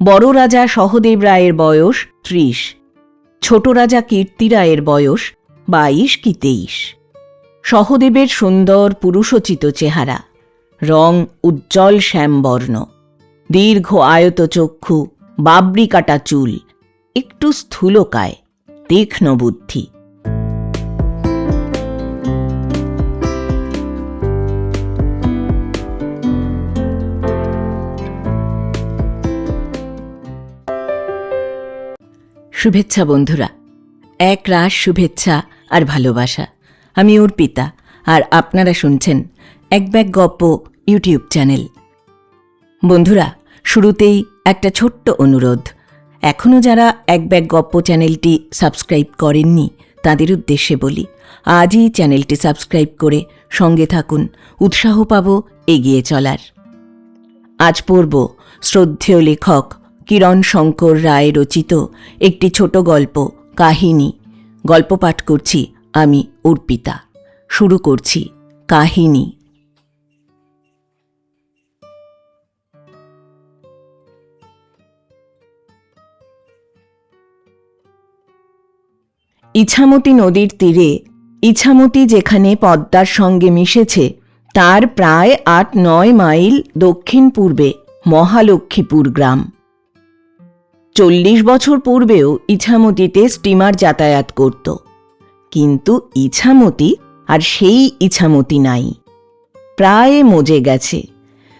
বড় রাজা সহদেব রায়ের বয়স ৩০, ছোট রাজা কীর্তি রায়ের বয়স ২২ কি ২৩। সহদেবের সুন্দর পুরুষোচিত চেহারা, রং উজ্জ্বল শ্যামবর্ণ, দীর্ঘ আয়ত চক্ষু, বাবরি কাটা চুল, একটু স্থূলকায়, তীক্ষ্ণ বুদ্ধি। শুভেচ্ছা বন্ধুরা, এক রাশ শুভেচ্ছা আর ভালোবাসা। আমি অর্পিতা, আর আপনারা শুনছেন এক ব্যাগ গপ্প ইউটিউব চ্যানেল। বন্ধুরা, শুরুতেই একটা ছোট্ট অনুরোধ। এখনও যারা এক ব্যাগ গপ্প চ্যানেলটি সাবস্ক্রাইব করেননি তাদের উদ্দেশ্যে বলি, আজই চ্যানেলটি সাবস্ক্রাইব করে সঙ্গে থাকুন, উৎসাহ পাব এগিয়ে চলার। আজ পড়ব শ্রদ্ধেয় লেখক কিরণ শঙ্কর রায় রচিত একটি ছোট গল্প, কাহিনী। গল্প পাঠ করছি আমি অর্পিতা। শুরু করছি কাহিনী। ইছামতি নদীর তীরে, ইছামতি যেখানে পদ্মার সঙ্গে মিশেছে তার প্রায় ৮-৯ মাইল দক্ষিণ পূর্বে মহালক্ষ্মীপুর গ্রাম। ৪০ বছর পূর্বেও ইছামতিতে স্টিমার যাতায়াত করত, কিন্তু ইছামতি আর সেই ইছামতি নাই, প্রায় মজে গেছে।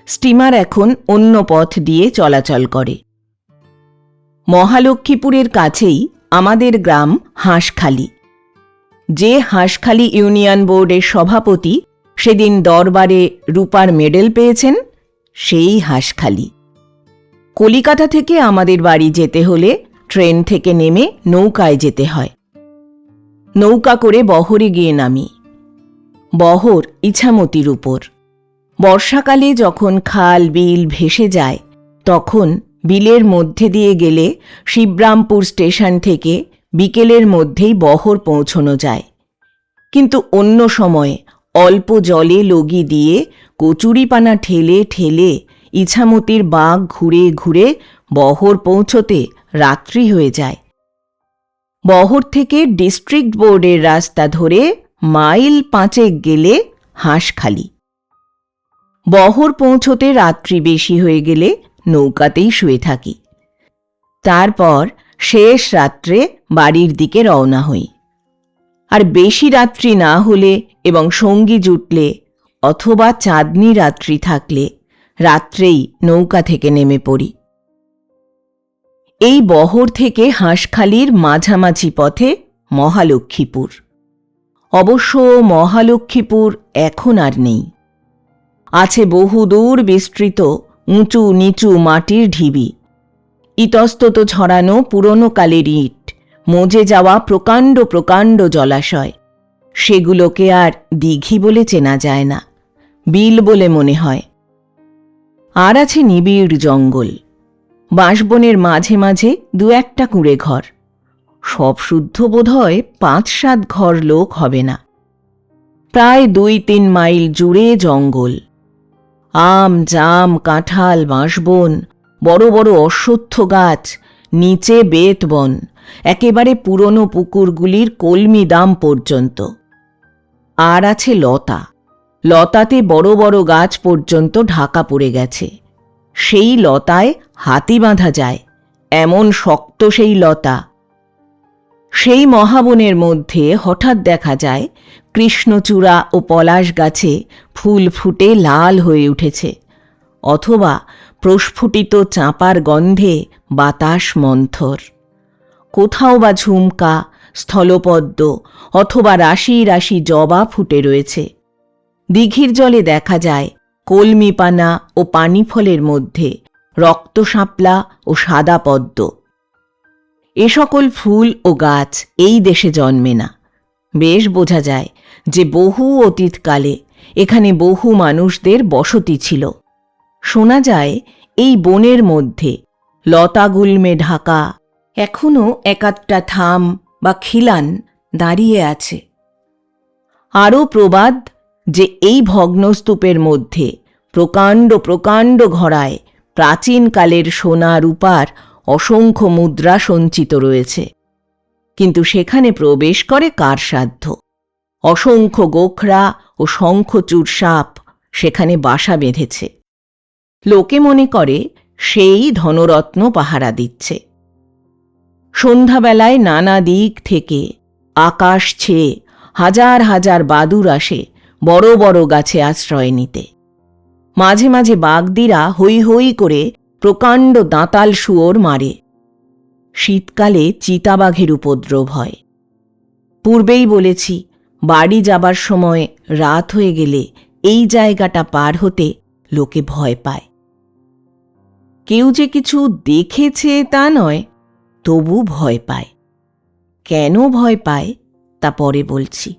স্টিমার এখন অন্য পথ দিয়ে চলাচল করে। মহালক্ষ্মীপুরের কাছেই আমাদের গ্রাম হাঁসখালি। যে হাঁসখালি ইউনিয়ন বোর্ডের সভাপতি সেদিন দরবারে রূপার মেডেল পেয়েছেন, সেই হাঁসখালি। কলিকাতা থেকে আমাদের বাড়ি যেতে হলে ট্রেন থেকে নেমে নৌকায় যেতে হয়। নৌকা করে বহরে গিয়ে নামি। বহর ইছামতির উপর। বর্ষাকালে যখন খাল বিল ভেসে যায়, তখন বিলের মধ্যে দিয়ে গেলে শিবরামপুর স্টেশন থেকে বিকেলের মধ্যেই বহর পৌঁছনো যায়। কিন্তু অন্য সময়ে অল্প জলে লগি দিয়ে কচুরিপানা ঠেলে ঠেলে ইছামতির বাঁক ঘুরে ঘুরে বহর পৌঁছতে রাত্রি হয়ে যায়। বহর থেকে ডিস্ট্রিক্ট বোর্ডের রাস্তা ধরে মাইল ৫ গেলে হাঁসখালি। বহর পৌঁছতে রাত্রি বেশি হয়ে গেলে নৌকাতেই শুয়ে থাকি। তারপর শেষ রাত্রে বাড়ির দিকে রওনা হই। আর বেশি রাত্রি না হলে এবং সঙ্গী জুটলে অথবা চাঁদনি রাত্রি থাকলে রাত্রেই নৌকা থেকে নেমে পড়ি। এই বহর থেকে হাঁসখালির মাঝামাঝি পথে মহালক্ষ্মীপুর। অবশ্য মহালক্ষ্মীপুর এখন আর নেই। আছে বহুদূর বিস্তৃত উঁচু নিচু মাটির ঢিবি, ইতস্তত ছড়ানো পুরনো কালের ইট, মজে যাওয়া প্রকাণ্ড প্রকাণ্ড জলাশয়। সেগুলোকে আর দিঘি বলে চেনা যায় না, বিল বলে মনে হয়। আর আছে নিবিড় জঙ্গল, বাঁশবনের মাঝে মাঝে ২-১টা কুঁড়ে ঘর। সব শুদ্ধ বোধহয় ৫-৭ ঘর লোক হবে না। প্রায় ২-৩ মাইল জুড়ে জঙ্গল। আম জাম কাঁঠাল বাঁশবন, বড় বড় অশ্বত্থ গাছ, নিচে বেত বন, একেবারে পুরনো পুকুরগুলির কলমি দাম পর্যন্ত। আর আছে লতা, লতাতে বড় বড় গাছ পর্যন্ত ঢাকা পড়ে গেছে। সেই লতায় হাতি বাঁধা যায়, এমন শক্ত সেই লতা। সেই মহাবনের মধ্যে হঠাৎ দেখা যায় কৃষ্ণচূড়া ও পলাশ গাছে ফুল ফুটে লাল হয়ে উঠেছে, অথবা প্রস্ফুটিত চাঁপার গন্ধে বাতাস মন্থর। কোথাও বা ঝুমকা, স্থলপদ্ম অথবা রাশি রাশি জবা ফুটে রয়েছে। দিঘির জলে দেখা যায় কলমিপানা ও পানিফলের মধ্যে রক্তশাপলা ও সাদা পদ্ম। এ সকল ফুল ও গাছ এই দেশে জন্মে না। বেশ বোঝা যায় যে বহু অতীতকালে এখানে বহু মানুষদের বসতি ছিল। শোনা যায় এই বনের মধ্যে লতাগুল্মে ঢাকা এখনও এক-আধটা থাম বা খিলান দাঁড়িয়ে আছে। আরও প্রবাদ যে এই ভগ্নস্তূপের মধ্যে প্রকাণ্ড প্রকাণ্ড ঘড়ায় প্রাচীনকালের সোনা রূপার অসংখ্য মুদ্রা সঞ্চিত রয়েছে, কিন্তু সেখানে প্রবেশ করে কার সাধ্য? অসংখ্য গোখরা ও শঙ্খচূড় সাপ সেখানে বাসা বেঁধেছে। লোকে মনে করে সেই ধনরত্ন পাহারা দিচ্ছে। সন্ধ্যাবেলায় নানা দিক থেকে আকাশ ছেয়ে হাজার হাজার বাদুড় আসে বড় বড় গাছে আশ্রয় নিতে। মাঝে মাঝে বাগদিরা হৈ হৈ করে প্রকাণ্ড দাঁতাল শুয়োর মারে। শীতকালে চিতাবাঘের উপদ্রব হয়। পূর্বেই বলেছি, বাড়ি যাবার সময় রাত হয়ে গেলে এই জায়গাটা পার হতে লোকে ভয় পায়। কেউ যে কিছু দেখেছে তা নয়, তবু ভয় পায়। কেন ভয় পায় তা পরে বলছি।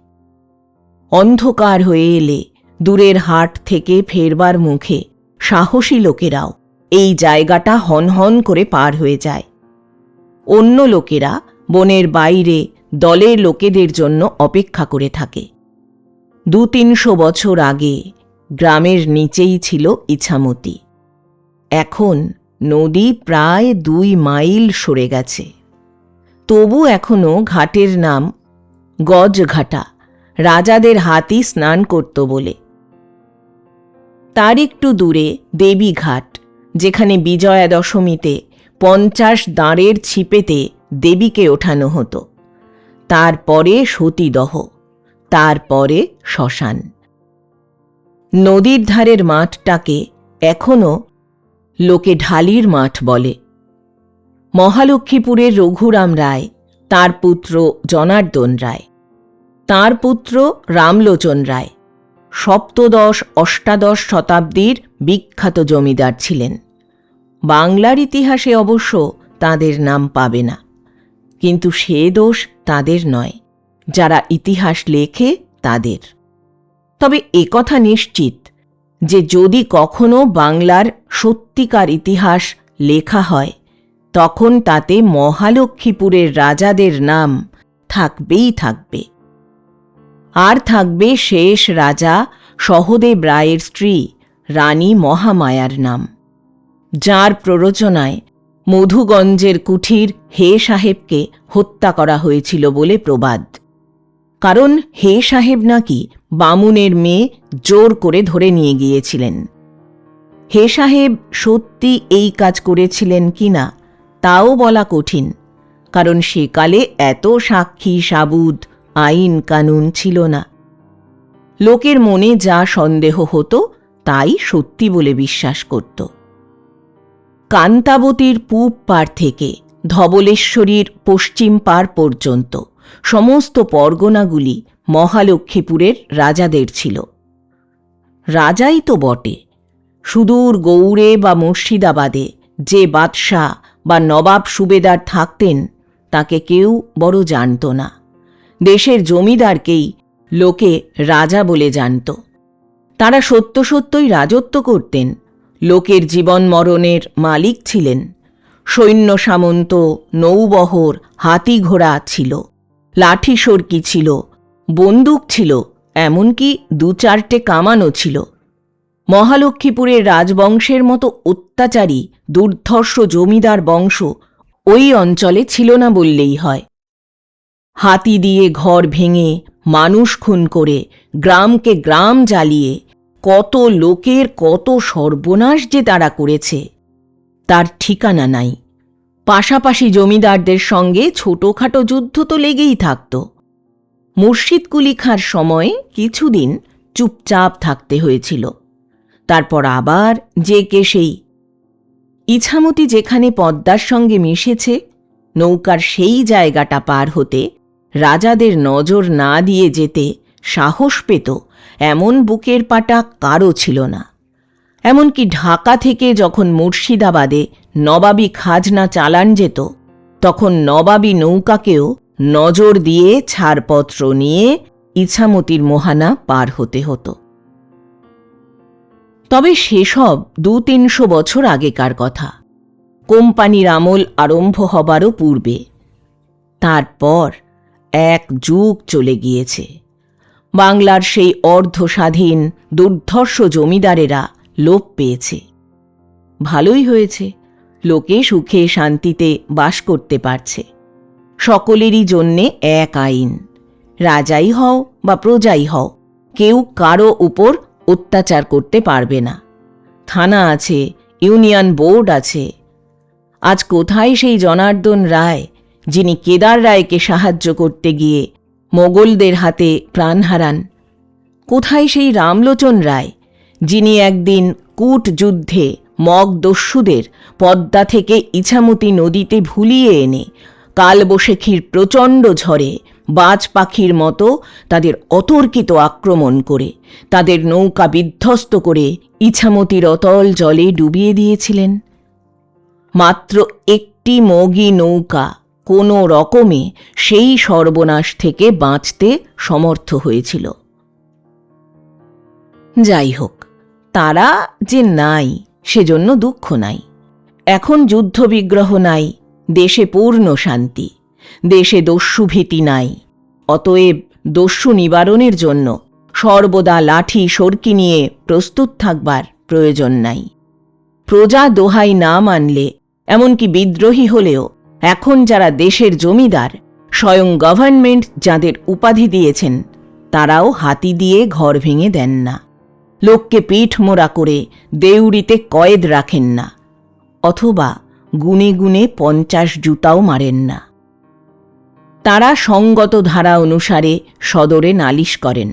অন্ধকার হয়ে এলে দূরের হাট থেকে ফেরবার মুখে সাহসী লোকেরাও এই জায়গাটা হনহন করে পার হয়ে যায়। অন্য লোকেরা বনের বাইরে দলের লোকেদের জন্য অপেক্ষা করে থাকে। 200-300 বছর আগে গ্রামের নিচেই ছিল ইছামতি। এখন নদী প্রায় 2 মাইল সরে গেছে। তবু এখনো ঘাটের নাম গজঘাটা, রাজাদের হাতি স্নান করত বলে। তার একটু দূরে দেবীঘাট, যেখানে বিজয়া দশমীতে 50 দাঁড়ের ছিপেতে দেবীকে ওঠানো হতো। তারপরে সতীদহ, তারপরে শ্মশান। নদীর ধারের মাঠটাকে এখনো লোকে ঢালির মাঠ বলে। মহালক্ষ্মীপুরের রঘুরাম রায়, তার পুত্র জনার্দন রায়, তার পুত্র রামলোচন রায় 7ম-8ম শতাব্দীর বিখ্যাত জমিদার ছিলেন। বাংলার ইতিহাসে অবশ্য তাদের নাম পাবে না, কিন্তু সে দোষ তাদের নয়, যারা ইতিহাস লেখে তাদের। তবে একথা নিশ্চিত যে যদি কখনো বাংলার সত্যিকার ইতিহাস লেখা হয়, তখন তাতে মহালক্ষ্মীপুরের রাজাদের নাম থাকবেই থাকবে। আর থাকবে শেষ রাজা সহদেব রায়ের স্ত্রী রানী মহামায়ার নাম, যার প্ররোচনায় মধুগঞ্জের কুঠির হে সাহেবকে হত্যা করা হয়েছিল বলে প্রবাদ। কারণ হে সাহেব নাকি বামুনের মেয়ে জোর করে ধরে নিয়ে গিয়েছিলেন। হে সাহেব সত্যি এই কাজ করেছিলেন কিনা তাও বলা কঠিন, কারণ সেকালে এত সাক্ষী সাবুদ আইন কানুন ছিল না। লোকের মনে যা সন্দেহ হতো তাই সত্যি বলে বিশ্বাস করত। কান্তাবতীর পূব পাড় থেকে ধবলেশ্বরীর পশ্চিম পাড় পর্যন্ত সমস্ত পরগনাগুলি মহালক্ষ্মীপুরের রাজাদের ছিল। রাজাই তো বটে, সুদূর গৌড়ে বা মুর্শিদাবাদে যে বাদশাহ বা নবাব সুবেদার থাকতেন তাকে কেউ বড় জানত না। দেশের জমিদারকেই লোকে রাজা বলে জানত। তারা সত্য সত্যই রাজত্ব করতেন, লোকের জীবন মরণের মালিক ছিলেন। সৈন্য সামন্ত, নৌবহর, হাতি ঘোড়া ছিল, লাঠি সরকি ছিল, বন্দুক ছিল, এমনকি 2-4টে কামানও ছিল। মহালক্ষ্মীপুরের রাজবংশের মতো অত্যাচারী দুর্ধর্ষ জমিদার বংশ ওই অঞ্চলে ছিল না বললেই হয়। হাতি দিয়ে ঘর ভেঙে, মানুষ খুন করে, গ্রামকে গ্রাম জ্বালিয়ে কত লোকের কত সর্বনাশ যে তারা করেছে তার ঠিকানা নাই। পাশাপাশি জমিদারদের সঙ্গে ছোটখাটো যুদ্ধ তো লেগেই থাকত। মুর্শিদ কুলি খাঁর সময় কিছুদিন চুপচাপ থাকতে হয়েছিল, তারপর আবার যে কে সেই। ইছামতি যেখানে পদ্মার সঙ্গে মিশেছে, নৌকার সেই জায়গাটা পার হতে রাজাদের নজর না দিয়ে যেতে সাহস পেত এমন বুকের পাটা কারও ছিল না। এমনকি ঢাকা থেকে যখন মুর্শিদাবাদে নবাবী খাজনা চালান যেত, তখন নবাবী নৌকাকেও নজর দিয়ে ছাড়পত্র নিয়ে ইছামতির মোহানা পার হতে হতো। তবে সেসব 200-300 বছর আগেকার কথা, কোম্পানির আমল আরম্ভ হবারও পূর্বে। তারপর 1 যুগ চলে গিয়েছে। বাংলার সেই অর্ধস্বাধীন দুর্ধর্ষ জমিদারেরা লোপ পেয়েছে। ভালোই হয়েছে, লোকে সুখে শান্তিতে বাস করতে পারছে। সকলেরই জন্যে এক আইন, রাজাই হও বা প্রজাই হও, কেউ কারো উপর অত্যাচার করতে পারবে না। থানা আছে, ইউনিয়ন বোর্ড আছে। আজ কোথায় সেই জনার্দন রায়, যিনি কেদার রায়কে সাহায্য করতে গিয়ে মোগলদের হাতে প্রাণ হারান? কোথায় সেই রামলোচন রায়, যিনি একদিন কূট যুদ্ধে মগ দস্যুদের পদ্মা থেকে ইছামতি নদীতে ভুলিয়ে এনে কালবৈশাখীর প্রচণ্ড ঝড়ে বাজ পাখির মতো তাদের অতর্কিত আক্রমণ করে তাদের নৌকা বিধ্বস্ত করে ইছামতির অতল জলে ডুবিয়ে দিয়েছিলেন? মাত্র একটি মগী নৌকা কোনো রকমে সেই সর্বনাশ থেকে বাঁচতে সমর্থ হয়েছিল। যাই হোক, তারা যে নাই সেজন্য দুঃখ নাই। এখন যুদ্ধবিগ্রহ নাই, দেশে পূর্ণ শান্তি, দেশে দস্যুভীতি নাই। অতএব দস্যু নিবারণের জন্য সর্বদা লাঠি সরকি নিয়ে প্রস্তুত থাকবার প্রয়োজন নাই। প্রজা দোহাই না মানলে, এমনকি বিদ্রোহী হলেও, এখন যারা দেশের জমিদার, স্বয়ং গভর্নমেন্ট যাদের উপাধি দিয়েছেন, তারাও হাতি দিয়ে ঘর ভেঙে দেন না, লোককে পিঠ মোড়া করে দেউড়িতে কয়েদ রাখেন না, অথবা গুনে গুনে 50 জুতাও মারেন না। তারা সঙ্গত ধারা অনুসারে সদরে নালিশ করেন।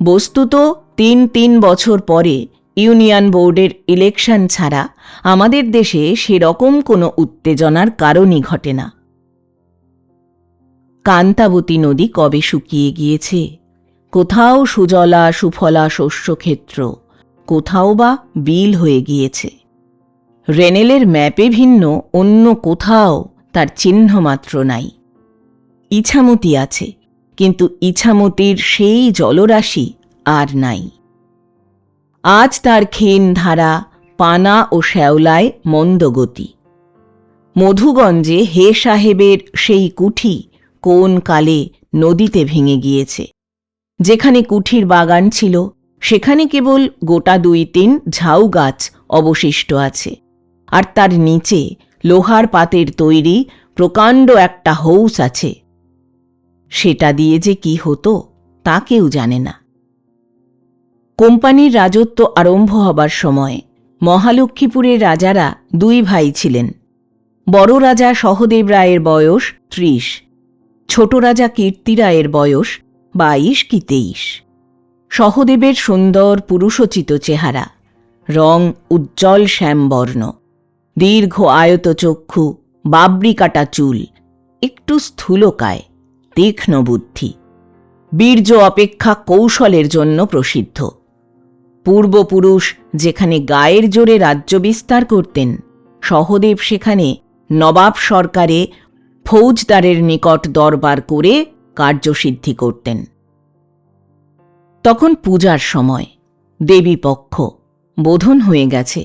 বস্তুত 3 বছর পরে ইউনিয়ন বোর্ডের ইলেকশন ছাড়া আমাদের দেশে সেরকম কোনো উত্তেজনার কারণই ঘটে না। কান্তাবতী নদী কবে শুকিয়ে গিয়েছে, কোথাও সুজলা সুফলা শস্যক্ষেত্র, কোথাও বা বিল হয়ে গিয়েছে। রেনেলের ম্যাপে ভিন্ন অন্য কোথাও তার চিহ্ন মাত্র নাই। ইছামতি আছে, কিন্তু ইছামতির সেই জলরাশি আর নাই। আজ তার ক্ষীণ ধারা পানা ও শ্যাওলায় মন্দগতি। মধুগঞ্জে হে সাহেবের সেই কুঠি কোন কালে নদীতে ভেঙে গিয়েছে। যেখানে কুঠির বাগান ছিল, সেখানে কেবল গোটা 2-3 ঝাউ গাছ অবশিষ্ট আছে, আর তার নিচে লোহার পাতের তৈরি প্রকাণ্ড একটা হৌস আছে। সেটা দিয়ে যে কি হতো তা কেউ জানে না। কোম্পানির রাজত্ব আরম্ভ হবার সময় মহালক্ষ্মীপুরের রাজারা 2 ভাই ছিলেন। বড় রাজা সহদেব রায়ের বয়স 30, ছোট রাজা কীর্তি রায়ের বয়স 22 কি 23। সহদেবের সুন্দর পুরুষোচিত চেহারা, রং উজ্জ্বল শ্যামবর্ণ, দীর্ঘ আয়ত চক্ষু, বাবরি কাটা চুল, একটু স্থূলকায়, তীক্ষ্ণ বুদ্ধি, বীর্য অপেক্ষা কৌশলের জন্য প্রসিদ্ধ। পূর্বপুরুষ যেখানে গায়ের জোরে রাজ্য বিস্তার করতেন, সহদেব সেখানে নবাব সরকারে ফৌজদারের নিকট দরবার করে কার্যসিদ্ধি করতেন। তখন পূজার সময়, দেবী পক্ষ, বোধন হয়ে গেছে।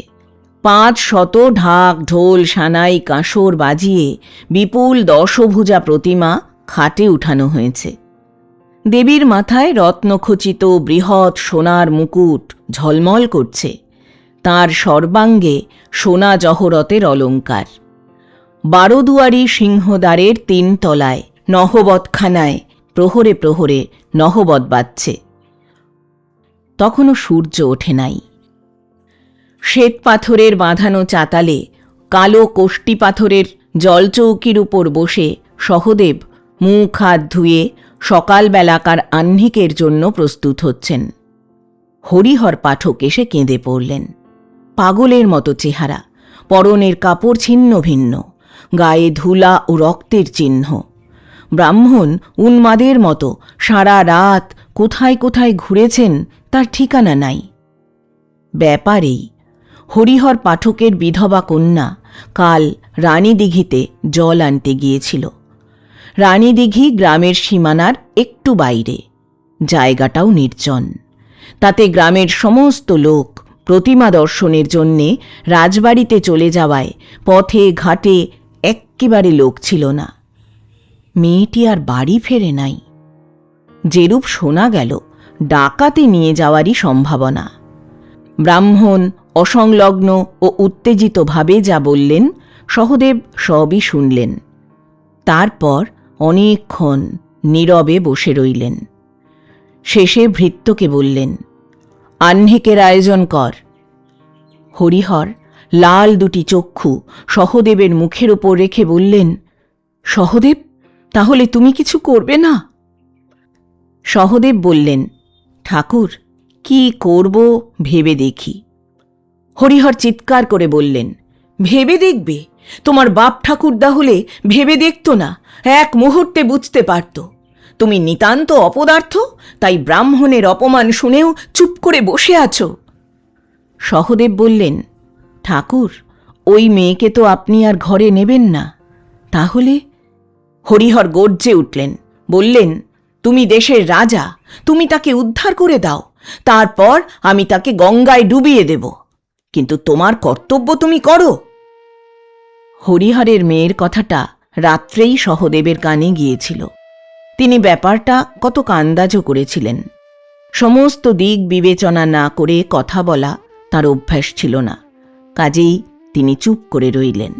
500 ঢাক ঢোল সানাই কাঁসর বাজিয়ে বিপুল 10 ভুজা প্রতিমা খাটে উঠানো হয়েছে। দেবীর মাথায় রত্নখচিত বৃহৎ সোনার মুকুট ঝলমল করছে, তাঁর সর্বাঙ্গে সোনা জহরতের অলঙ্কার। 12 দুয়ারি সিংহদ্বারের 3 তলায় নহবতখানায় প্রহরে প্রহরে নহবত বাজছে। তখনও সূর্য ওঠে নাই। শ্বেত পাথরের বাঁধানো চাতালে কালো কোষ্টি পাথরের জলচৌকির উপর বসে সহদেব মুখ হাত ধুয়ে সকালবেলাকার আহ্নিকের জন্য প্রস্তুত হচ্ছেন। হরিহর পাঠক এসে কেঁদে পড়লেন। পাগলের মতো চেহারা, পরনের কাপড় ছিন্ন ভিন্ন, গায়ে ধুলা ও রক্তের চিহ্ন। ব্রাহ্মণ উন্মাদের মতো সারা রাত কোথায় কোথায় ঘুরেছেন তার ঠিকানা নাই। ব্যাপারেই হরিহর পাঠকের বিধবা কন্যা কাল রানীদিঘিতে জল আনতে গিয়েছিল। রানীদিঘি গ্রামের সীমানার একটু বাইরে, জায়গাটাও নির্জন। তাতে গ্রামের সমস্ত লোক প্রতিমা দর্শনের জন্যে রাজবাড়িতে চলে যাওয়ায় পথে ঘাটে এক্কেবারে লোক ছিল না। মেয়েটি আর বাড়ি ফেরে নাই। যেরূপ শোনা গেল, ডাকাতে নিয়ে যাওয়ারই সম্ভাবনা। ব্রাহ্মণ অসংলগ্ন ও উত্তেজিতভাবে যা বললেন সহদেব সবই শুনলেন। তারপর অনেকক্ষণ নীরবে বসে রইলেন। শেষে ভৃত্যকে বললেন, আহ্নিকের আয়োজন কর। হরিহর লাল দুটি চক্ষু সহদেবের মুখের ওপর রেখে বললেন, সহদেব, তাহলে তুমি কিছু করবে না? সহদেব বললেন, ঠাকুর, কি করব ভেবে দেখি। হরিহর চিৎকার করে বললেন, ভেবে দেখবে? তোমার বাপ ঠাকুরদা হলে ভেবে দেখত না, এক মুহূর্তে বুঝতে পারত তুমি নিতান্ত অপদার্থ, তাই ব্রাহ্মণের অপমান শুনেও চুপ করে বসে আছো। সহদেব বললেন, ঠাকুর, ওই মেয়েকে তো আপনি আর ঘরে নেবেন না, তাহলে? হরিহর গর্জে উঠলেন, বললেন, তুমি দেশের রাজা, তুমি তাকে উদ্ধার করে দাও, তারপর আমি তাকে গঙ্গায় ডুবিয়ে দেব, কিন্তু তোমার কর্তব্য তুমি করো। হরিহরের মেয়ের কথাটা রাত্রেই সহদেবের কানে গিয়েছিল। তিনি ব্যাপারটা কত আন্দাজও করেছিলেন। সমস্ত দিক বিবেচনা না করে কথা বলা তার অভ্যাস ছিল না, কাজেই তিনি চুপ করে রইলেন।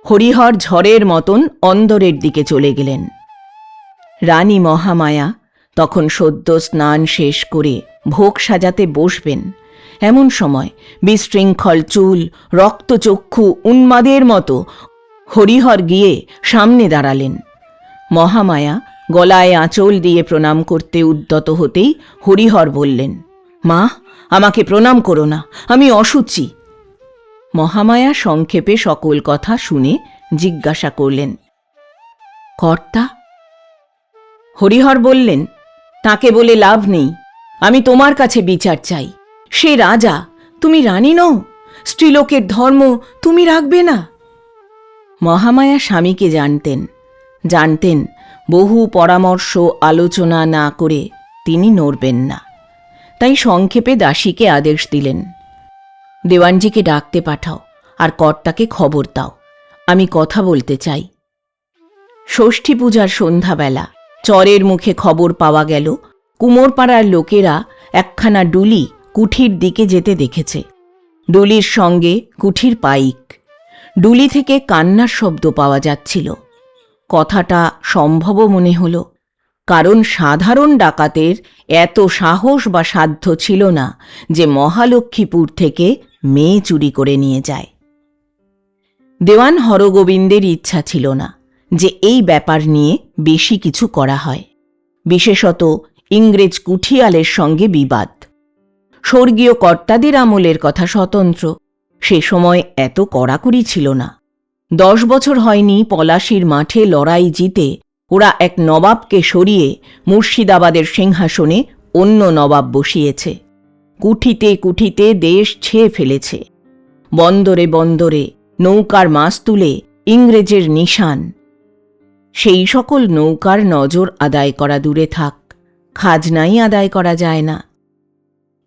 হরিহর ঝড়ের মতন অন্দরের দিকে চলে গেলেন। রানী মহামায়া তখন সদ্য স্নান শেষ করে ভোগ সাজাতে বসবেন। এমন সময় বিশৃঙ্খল চুল, রক্তচক্ষু উন্মাদের মতো হরিহর গিয়ে সামনে দাঁড়ালেন। মহামায়া গলায় আঁচল দিয়ে প্রণাম করতে উদ্যত হতেই হরিহর বললেন, মা, আমাকে প্রণাম করো না, আমি অশুচি। মহামায়া সংক্ষেপে সকল কথা শুনে জিজ্ঞাসা করলেন, কর্তা? হরিহর বললেন, তাকে বলে লাভ নেই, আমি তোমার কাছে বিচার চাই। সে রাজা, তুমি রানী নও, স্ত্রীলোকের ধর্ম তুমি রাখবে না। মহামায়া স্বামীকে জানতেন বহু পরামর্শ আলোচনা না করে তিনি নড়বেন না, তাই সংক্ষেপে দাসীকে আদেশ দিলেন, দেওয়ানজিকে ডাকতে পাঠাও আর কর্তাকে খবর দাও, আমি কথা বলতে চাই। ষষ্ঠী পূজার সন্ধ্যাবেলা চরের মুখে খবর পাওয়া গেল, কুমোরপাড়ার লোকেরা একখানা ডুলি কুঠির দিকে যেতে দেখেছে। ডুলির সঙ্গে কুঠির পাইক। ডুলি থেকে কান্নার শব্দ পাওয়া যাচ্ছিল। কথাটা সম্ভবও মনে হল, কারণ সাধারণ ডাকাতের এত সাহস বা সাধ্য ছিল না যে মহালক্ষ্মীপুর থেকে মেয়ে চুরি করে নিয়ে যায়। দেওয়ান হরগোবিন্দের ইচ্ছা ছিল না যে এই ব্যাপার নিয়ে বেশি কিছু করা হয়, বিশেষত ইংরেজ কুঠিয়ালের সঙ্গে বিবাদ। স্বর্গীয় কর্তাদের আমলের কথা স্বতন্ত্র, সে সময় এত কড়াকড়ি ছিল না। 10 বছর হয়নি পলাশির মাঠে লড়াই জিতে ওরা এক নবাবকে সরিয়ে মুর্শিদাবাদের সিংহাসনে অন্য নবাব বসিয়েছে। কুঠিতে কুঠিতে দেশ ছেয়ে ফেলেছে। বন্দরে বন্দরে নৌকার মাছ তুলে ইংরেজের নিশান। সেই সকল নৌকার নজর আদায় করা দূরে থাক, খাজনাই আদায় করা যায় না।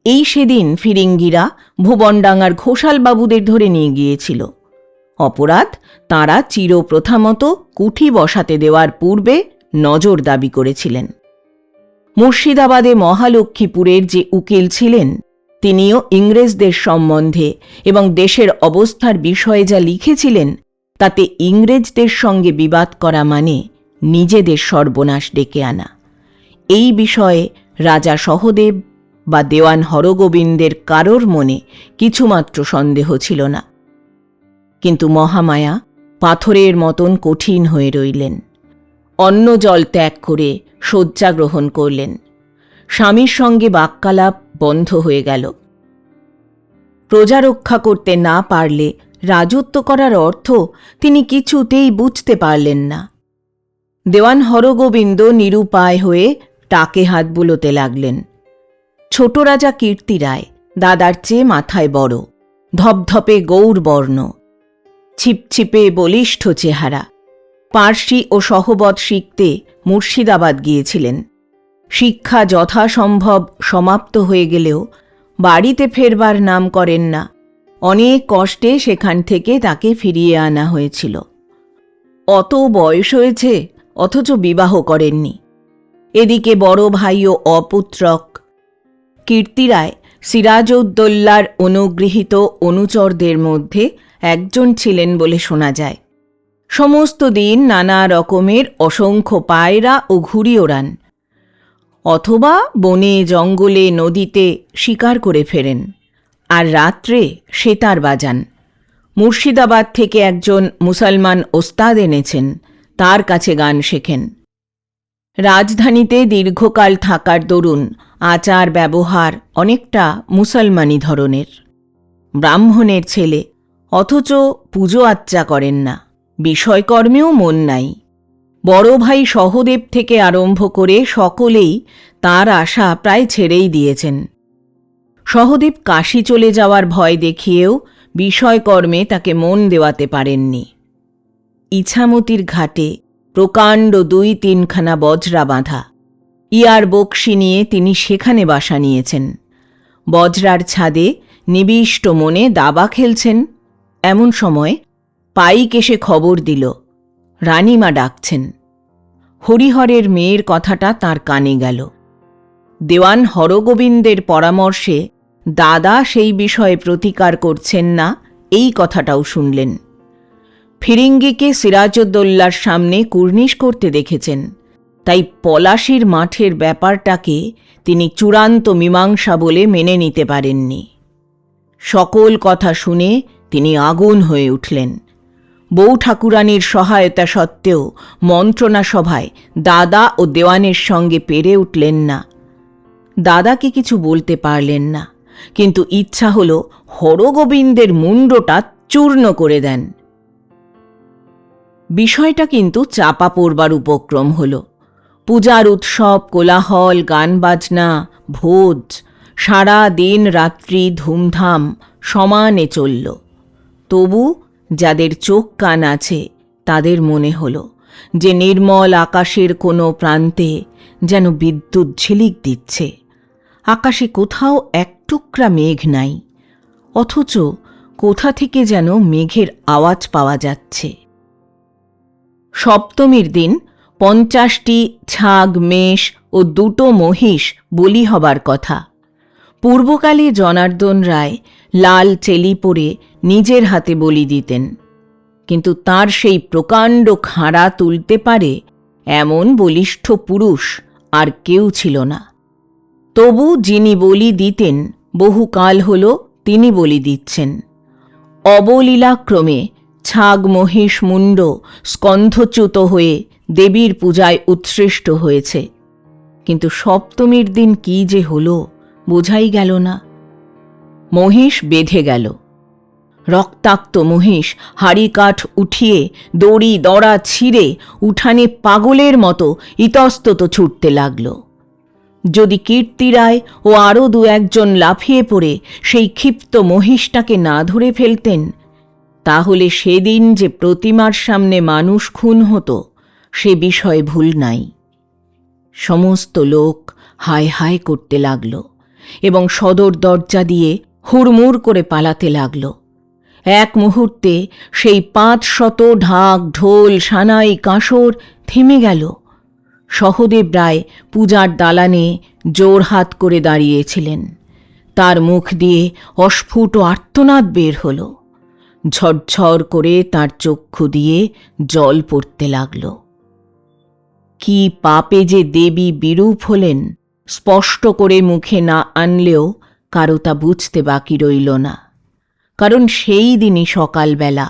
এই সেদিন ফিরিঙ্গিরা ভুবনডাঙ্গার ঘোষালবাবুদের ধরে নিয়ে গিয়েছিল। অপরাধ, তাঁরা চিরপ্রথামত কুঠি বসাতে দেওয়ার পূর্বে নজর দাবি করেছিলেন। মুর্শিদাবাদে মহালক্ষ্মীপুরের যে উকিল ছিলেন, তিনিও ইংরেজদের সম্বন্ধে এবং দেশের অবস্থার বিষয়ে যা লিখেছিলেন, তাতে ইংরেজদের সঙ্গে বিবাদ করা মানে নিজেদের সর্বনাশ ডেকে আনা। এই বিষয়ে রাজা সহদেব বা দেওয়ান হরগোবিন্দের কারোর মনে কিছুমাত্র সন্দেহ ছিল না। কিন্তু মহামায়া পাথরের মতন কঠিন হয়ে রইলেন। অন্ন জল ত্যাগ করে শয্যা গ্রহণ করলেন। স্বামীর সঙ্গে বাক্যালাপ বন্ধ হয়ে গেল। প্রজা রক্ষা করতে না পারলে রাজত্ব করার অর্থ তিনি কিছুতেই বুঝতে পারলেন না। দেওয়ান হরগোবিন্দ নিরুপায় হয়ে টাকে হাত বুলোতে লাগলেন। ছোট রাজা কীর্তি রায় দাদার চেয়ে মাথায় বড়, ধপধপে গৌরবর্ণ, ছিপছিপে বলিষ্ঠ চেহারা। পার্সি ও সহবত শিখতে মুর্শিদাবাদ গিয়েছিলেন। শিক্ষা যথাসম্ভব সমাপ্ত হয়ে গেলেও বাড়িতে ফেরবার নাম করেন না। অনেক কষ্টে সেখান থেকে তাকে ফিরিয়ে আনা হয়েছিল। অত বয়স হয়েছে, অথচ বিবাহ করেননি। এদিকে বড় ভাইও অপুত্রক। কীর্তি রায় সিরাজউদ্দৌলার অনুগৃহীত অনুচরদের মধ্যে একজন ছিলেন বলে শোনা যায়। সমস্ত দিন নানা রকমের অসংখ্য পায়রা ও ঘুড়ি ওড়ান, অথবা বনে জঙ্গলে নদীতে শিকার করে ফেরেন, আর রাত্রে সেতার বাজান। মুর্শিদাবাদ থেকে একজন মুসলমান ওস্তাদ এনেছেন, তার কাছে গান শেখেন। রাজধানীতে দীর্ঘকাল থাকার দরুন আচার ব্যবহার অনেকটা মুসলমানি ধরনের। ব্রাহ্মণের ছেলে, অথচ পুজো আচ্চা করেন না, বিষয়কর্মেও মন নাই। বড় ভাই সহদেব থেকে আরম্ভ করে সকলেই তার আশা প্রায় ছেড়েই দিয়েছেন। সহদেব কাশী চলে যাওয়ার ভয় দেখিয়েও বিষয়কর্মে তাকে মন দেওয়াতে পারেননি। ইছামতির ঘাটে প্রকাণ্ড 2-3খানা বজরা বাঁধা, ইয়ার বকশি নিয়ে তিনি সেখানে বাসা নিয়েছেন। বজরার ছাদে নিবিষ্ট মনে দাবা খেলছেন। এমন সময় পাইক এসে খবর দিল, রানীমা ডাকছেন। হরিহরের মেয়ের কথাটা তার কানে গেল। দেওয়ান হরগোবিন্দের পরামর্শে দাদা সেই বিষয়ে প্রতিকার করছেন না, এই কথাটাও শুনলেন। ফিরিঙ্গিকে সিরাজউদ্দৌলার সামনে কুর্নিশ করতে দেখেছেন, তাই পলাশির মাঠের ব্যাপারটাকে তিনি চূড়ান্ত মীমাংসা বলে মেনে নিতে পারেননি। সকল কথা শুনে তিনি আগুন হয়ে উঠলেন। বউ ঠাকুরানীর সহায়তা সত্ত্বেও মন্ত্রণা সভায় দাদা ও দেওয়ানের সঙ্গে পেরে উঠলেন না। দাদাকে কিছু বলতে পারলেন না, কিন্তু ইচ্ছা হল হরগোবিন্দের মুণ্ডটা চূর্ণ করে দেন। বিষয়টা কিন্তু চাপা পড়বার উপক্রম হল। পূজার উৎসব, কোলাহল, গান বাজনা, ভোজ, সারা দিন রাত্রি ধুমধাম সমানে চলল। তবু যাদের চোখ কান আছে তাদের মনে হল যে নির্মল আকাশের কোনো প্রান্তে যেন বিদ্যুৎ ঝিলিক দিচ্ছে। আকাশে কোথাও এক টুকরা মেঘ নাই, অথচ কোথা থেকে যেন মেঘের আওয়াজ পাওয়া যাচ্ছে। সপ্তমীর দিন 50টি ছাগ, মেষ ও 2টো মহিষ বলি হবার কথা। পূর্বকালে জনার্দন রায় লাল চেলি পরে নিজের হাতে বলি দিতেন, কিন্তু তার সেই প্রকাণ্ড খাঁড়া তুলতে পারে এমন বলিষ্ঠ পুরুষ আর কেউ ছিল না। তবু যিনি বলি দিতেন, বহুকাল হল তিনি বলি দিচ্ছেন। অবলীলাক্রমে ছাগ মহিষ মুণ্ড স্কন্ধচ্যুত হয়ে দেবীর পূজায় উৎসৃষ্ট হয়েছে, কিন্তু সপ্তমীর দিন কি যে হল বোঝাই গেল না। মহিষ বেঁধে গেল। রক্তাক্ত মহিষ হাড়ি কাঠ উঠিয়ে দড়ি দড়া ছিঁড়ে উঠানে পাগলের মতো ইতস্তত ছুটতে লাগল। যদি কীর্তি রায় ও আরও 2-1জন লাফিয়ে পড়ে সেই ক্ষিপ্ত মহিষটাকে না ধরে ফেলতেন, তাহলে সেদিন যে প্রতিমার সামনে মানুষ খুন হতো সে বিষয়ে ভুল নাই। সমস্ত লোক হায় হায় করতে লাগল এবং সদর দরজা দিয়ে হুড়মুড় করে পালাতে লাগল। এক মুহূর্তে সেই 500 ঢাক, ঢোল, সানাই, কাঁসর থেমে গেল। সহদেব রায় পূজার দালানে জোড়হাত করে দাঁড়িয়েছিলেন। তার মুখ দিয়ে অস্ফুট আর্তনাদ বের হল। ঝরঝর করে তার চক্ষু দিয়ে জল পড়তে লাগল। কি পাপে যে দেবী বিরূপ হলেন স্পষ্ট করে মুখে না আনলেও কারো তা বুঝতে বাকি রইল না। কারণ সেই দিনই সকালবেলা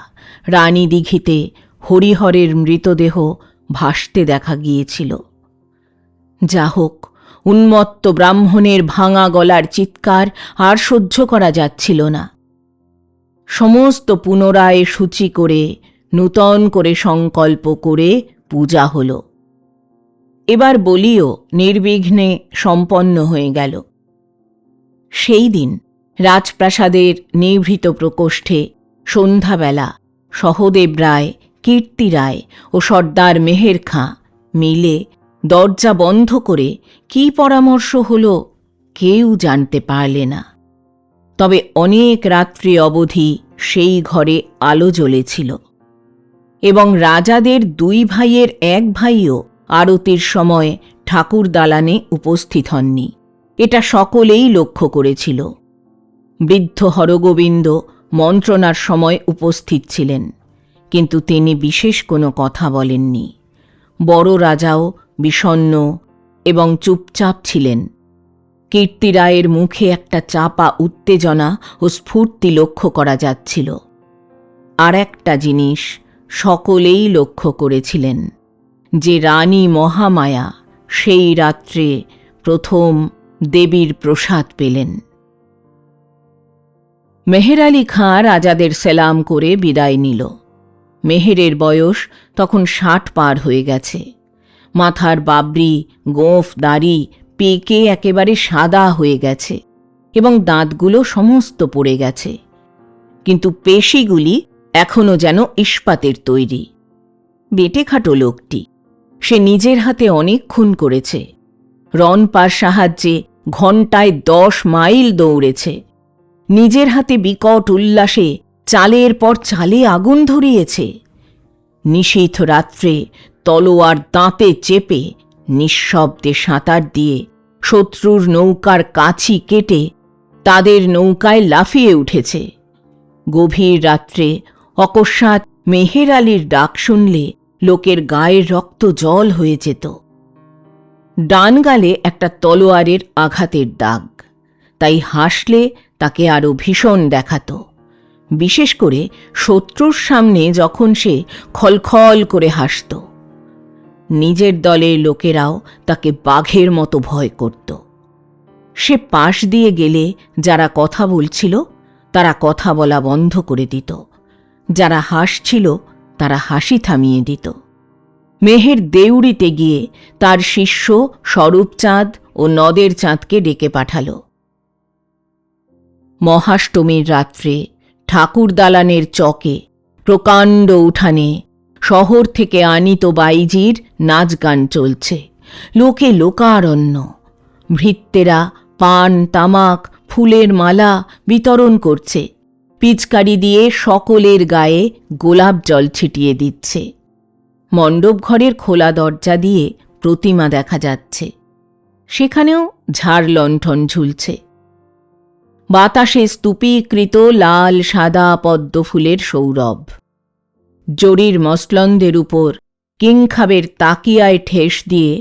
রানীদিঘিতে হরিহরের মৃতদেহ ভাসতে দেখা গিয়েছিল। যা হোক, উন্মত্ত ব্রাহ্মণের ভাঙা গলার চিৎকার আর সহ্য করা যাচ্ছিল না। সমস্ত পুনরায় সূচি করে নূতন করে সংকল্প করে পূজা হল। এবার বলিও নির্বিঘ্নে সম্পন্ন হয়ে গেল। সেই দিন রাজপ্রাসাদের নিভৃত প্রকোষ্ঠে সন্ধ্যাবেলা সহদেব রায়, কীর্তি রায় ও সর্দার মেহের খাঁ মিলে দরজা বন্ধ করে কি পরামর্শ হল কেউ জানতে পারলে না। তবে অনেক রাত্রি অবধি সেই ঘরে আলো জ্বলেছিল এবং রাজাদের 2 ভাইয়ের 1 ভাইও আরতির সময় ঠাকুর দালানে উপস্থিত হননি। এটা সকলেই লক্ষ্য করেছিল। বৃদ্ধ হরগোবিন্দ মন্ত্রণার সময় উপস্থিত ছিলেন, কিন্তু তিনি বিশেষ কোনো কথা বলেননি। বড় রাজাও বিষণ্ণ এবং চুপচাপ ছিলেন। কীর্তিরায়ের মুখে একটা চাপা উত্তেজনা ও স্ফূর্তি লক্ষ্য করা যাচ্ছিল। আর একটা জিনিস সকলেই লক্ষ্য করেছিলেন, যে রানী মহামায়া সেই রাত্রে প্রথম দেবীর প্রসাদ পেলেন। মেহের আলী খাঁ রাজাদের সেলাম করে বিদায় নিল। মেহেরের বয়স তখন 60 পার হয়ে গেছে। মাথার বাবরি, গোঁফ, দাড়ি পেকে একেবারে সাদা হয়ে গেছে এবং দাঁতগুলো সমস্ত পড়ে গেছে, কিন্তু পেশিগুলি এখনো যেন ইস্পাতের তৈরি। বেটেখাটো লোকটি। সে নিজের হাতে অনেক খুন করেছে। রণপার সাহায্যে ঘণ্টায় 10 মাইল দৌড়েছে। নিজের হাতে বিকট উল্লাসে চালের পর চালে আগুন ধরিয়েছে। নিশীথ রাত্রে তলোয়ার দাঁতে চেপে নিঃশব্দে সাঁতার দিয়ে শত্রুর নৌকার কাছি কেটে তাদের নৌকায় লাফিয়ে উঠেছে। গভীর রাত্রে অকস্মাৎ মেহের আলীর ডাক শুনলে লোকের গায়ের রক্ত জল হয়ে যেত। ডান গালে একটা তলোয়ারের আঘাতের দাগ, তাই হাসলে তাকে আরো ভীষণ দেখাত। বিশেষ করে শত্রুর সামনে যখন সে খলখল করে হাসত। নিজের দলের লোকেরাও তাকে বাঘের মতো ভয় করত। সে পাশ দিয়ে গেলে যারা কথা বলছিল তারা কথা বলা বন্ধ করে দিত, যারা হাসছিল তারা হাসি থামিয়ে দিত। মেহের দেউড়িতে গিয়ে তার শিষ্য স্বরূপচাঁদ ও নদের চাঁদকে ডেকে পাঠাল। মহাষ্টমীর রাত্রে ঠাকুর দালানের চকে প্রকাণ্ড উঠানে শহর থেকে আনিত বাইজির নাচ গান চলছে। লোকে লোকারণ্য। ভৃত্যেরা পান, তামাক, ফুলের মালা বিতরণ করছে। পিচকারি দিয়ে সকলের গায়ে গোলাপ জল ছিটিয়ে দিচ্ছে। মণ্ডপ ঘরের খোলা দরজা দিয়ে প্রতিমা দেখা যাচ্ছে। সেখানেও ঝাড় লণ্ঠন ঝুলছে। বাতাসে স্তূপীকৃত লাল সাদা পদ্ম ফুলের সৌরভ। জরির মসলন্দের উপর কিংখাবের তাকিয়ায় ঠেস দিয়ে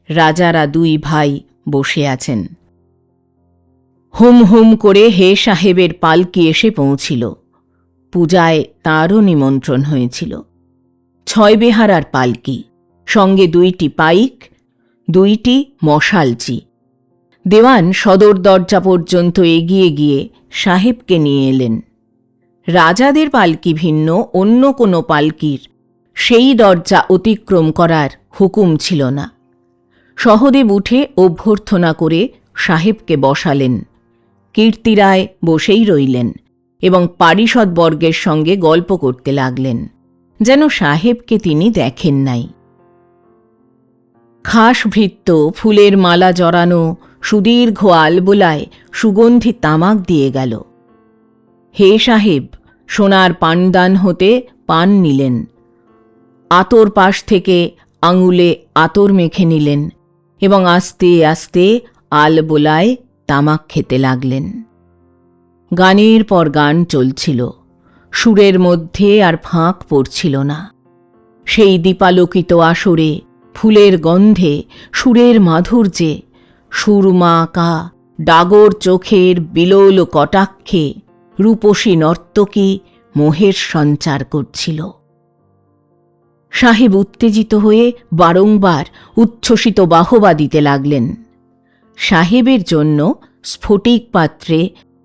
রাজারা 2 ভাই বসে আছেন। হুম হুম করে হে সাহেবের পালকি এসে পৌঁছিল। পূজায় তাঁরও নিমন্ত্রণ হয়েছিল। 6 বেহারার পালকি, সঙ্গে 2টি পাইক, 2টি মশালচি। দেওয়ান সদর দরজা পর্যন্ত এগিয়ে গিয়ে সাহেবকে নিয়ে এলেন। রাজাদের পালকি ভিন্ন অন্য কোনো পালকির সেই দরজা অতিক্রম করার হুকুম ছিল না। সহদেব উঠে অভ্যর্থনা করে সাহেবকে বসালেন। কীর্তিরায় বসেই রইলেন এবং পারিষদবর্গের সঙ্গে গল্প করতে লাগলেন, যেন সাহেবকে তিনি দেখেন নাই। খাস ভৃত্য ফুলের মালা জড়ানো সুদীর্ঘ আলবোলায় সুগন্ধি তামাক দিয়ে গেল। হে সাহেব সোনার পানদান হতে পান নিলেন। আতর পাশ থেকে আঙুলে আতর মেখে নিলেন এবং আস্তে আস্তে আলবোলায় তামাক খেতে লাগলেন। গানের পর গান চলছিল। সুরের মধ্যে আর ফাঁক পড়ছিল না। সেই দীপালোকিত আসরে ফুলের গন্ধে, সুরের মাধুর্যে, সুরমা আঁকা ডাগর চোখের বিলোল কটাক্ষে রূপসী নর্তকী মোহের সঞ্চার করছিল। সাহেব উত্তেজিত হয়ে বারংবার উচ্ছ্বসিত বাহবা দিতে লাগলেন। সাহেবের জন্য স্ফটিক পাত্রে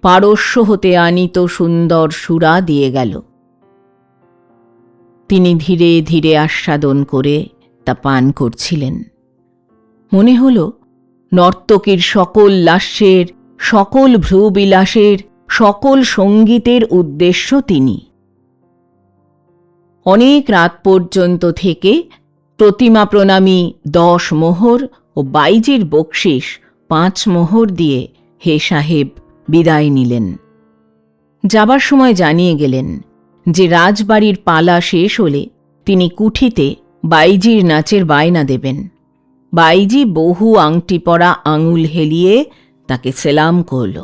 পারস্য হতে আনিত সুন্দর সুরা দিয়ে গেল। তিনি ধীরে ধীরে আস্বাদন করে তা পান করছিলেন। মনে হল নর্তকীর সকল লাস্যের, সকল ভ্রুবিলাসের, সকল সঙ্গীতের উদ্দেশ্য তিনি। অনেক রাত পর্যন্ত থেকে প্রতিমা প্রণামী 10 মোহর ও বাইজির বকশিস 5 মোহর দিয়ে হে সাহেব বিদায় নিলেন। যাবার সময় জানিয়ে গেলেন যে রাজবাড়ির পালা শেষ হলে তিনি কুঠিতে বাইজির নাচের বায়না দেবেন। বাইজি বহু আংটি পরা আঙুল হেলিয়ে তাকে সেলাম করল।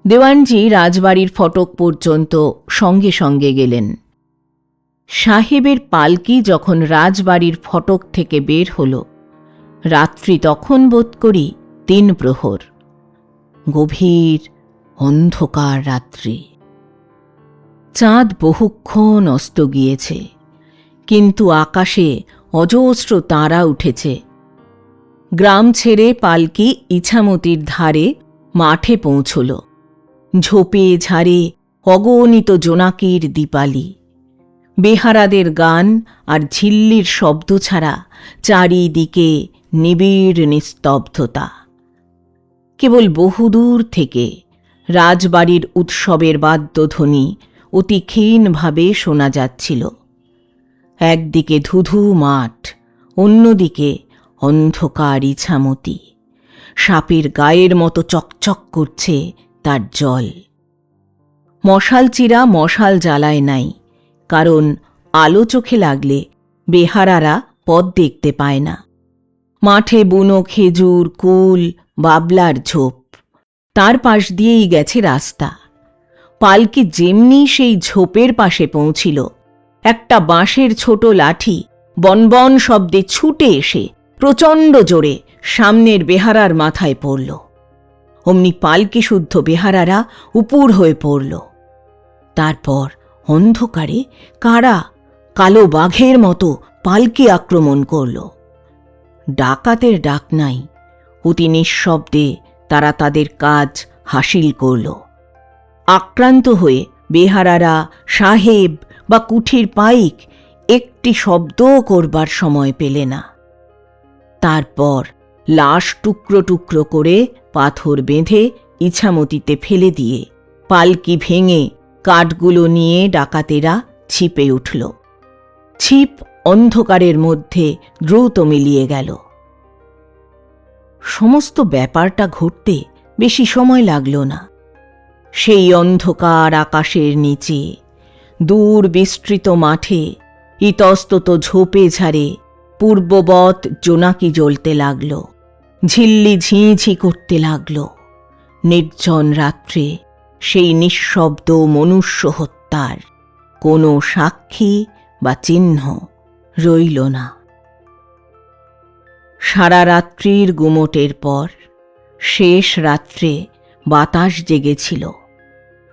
দেওয়ানজি রাজবাড়ির ফটক পর্যন্ত সঙ্গে সঙ্গে গেলেন। সাহেবের পালকি যখন রাজবাড়ির ফটক থেকে বের হল, রাত্রি তখন বোধ করি 3 প্রহর। গভীর অন্ধকার রাত্রি। চাঁদ বহুক্ষণ অস্ত গিয়েছে, কিন্তু আকাশে অজস্র তারা উঠেছে। গ্রাম ছেড়ে পালকি ইছামতির ধারে মাঠে পৌঁছল। ঝোপে ঝাড়ে অগণিত জোনাকির দীপালি। বেহারাদের গান আর ঝিল্লির শব্দ ছাড়া চারিদিকে নিবিড় নিস্তব্ধতা। কেবল বহুদূর থেকে রাজবাড়ির উৎসবের বাদ্যধ্বনি অতি ক্ষীণভাবে শোনা যাচ্ছিল। একদিকে ধুধু মাঠ, অন্যদিকে অন্ধকার ইছামতি। সাপের গায়ের মতো চকচক করছে তার জল। মশালচিরা মশাল জ্বালায় নাই, কারণ আলো চোখে লাগলে বেহারারা পথ দেখতে পায় না। মাঠে বুনো খেজুর, কুল, বাবলার ঝোপ, তার পাশ দিয়েই গেছে রাস্তা। পালকি যেমনি সেই ঝোপের পাশে পৌঁছিল, একটা বাঁশের ছোট লাঠি বনবন শব্দে ছুটে এসে প্রচণ্ড জোরে সামনের বেহারার মাথায় পড়ল। অমনি পালকি শুদ্ধ বেহারারা উপুর হয়ে পড়ল। তারপর অন্ধকারে কারা কালো বাঘের মতো পালকি আক্রমণ করল। ডাকাতের ডাক নাই, অতি নিঃশব্দে তারা তাদের কাজ হাসিল করল। আক্রান্ত হয়ে বেহারারা, সাহেব বা কুঠির পাইক একটি শব্দও করবার সময় পেলে না। তারপর লাশ টুকরো টুকরো করে পাথর বেঁধে ইছামতিতে ফেলে দিয়ে পালকি ভেঙে কাঠগুলো নিয়ে ডাকাতেরা ছিপে উঠল। ছিপ অন্ধকারের মধ্যে দ্রুত মিলিয়ে গেল। সমস্ত ব্যাপারটা ঘটতে বেশি সময় লাগল না। সেই অন্ধকার আকাশের নিচে, দূর বিস্তৃত মাঠে, ইতস্তত ঝোপে ঝাড়ে পূর্ববৎ জোনাকি জ্বলতে লাগল, ঝিল্লি ঝিঁঝি করতে লাগল। নির্জন রাত্রে সেই নিঃশব্দ মনুষ্য হত্যার কোনো সাক্ষী বা চিহ্ন রইল না। সারা রাত্রির গুমোটের পর শেষ রাত্রে বাতাস জেগেছিল।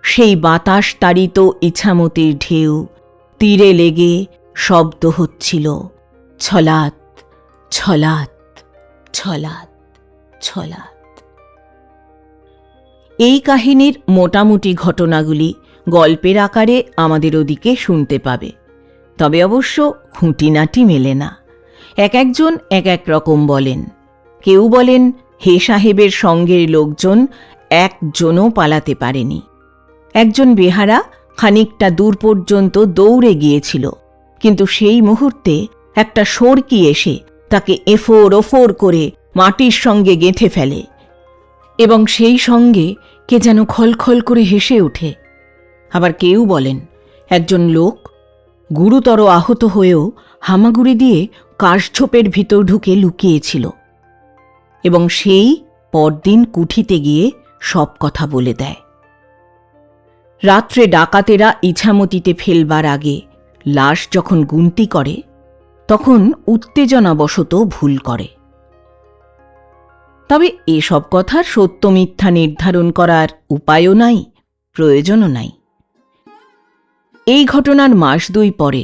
সেই বাতাস তাড়িত ইছামতির ঢেউ তীরে লেগে শব্দ হচ্ছিল, ছলাৎ ছলাৎ ছলাৎ ছলাৎ। এই কাহিনীর মোটামুটি ঘটনাগুলি গল্পের আকারে আমাদের ওদিকে শুনতে পাবে, তবে অবশ্য খুঁটিনাটি মেলে না। এক একজন এক এক রকম বলেন। কেউ বলেন হে সাহেবের সঙ্গের লোকজন একজনও পালাতে পারেনি। একজন বেহারা খানিকটা দূর পর্যন্ত দৌড়ে গিয়েছিল, কিন্তু সেই মুহূর্তে একটা সরকি এসে তাকে এফোর ওফোর করে মাটির সঙ্গে গেঁথে ফেলে, এবং সেই সঙ্গে কে যেন খলখল করে হেসে ওঠে। আবার কেউ বলেন একজন লোক গুরুতর আহত হয়েও হামাগুড়ি দিয়ে কাশঝোপের ভিতর ঢুকে লুকিয়েছিল, এবং সেই পরদিন কুঠিতে গিয়ে সব কথা বলে দেয়। রাত্রে ডাকাতেরা ইছামতিতে ফেলবার আগে লাশ যখন গুনতি করে, তখন উত্তেজনাবশত ভুল করে। তবে এসব কথার সত্য মিথ্যা নির্ধারণ করার উপায়ও নাই, প্রয়োজনও নাই। এই ঘটনার মাস 2 পরে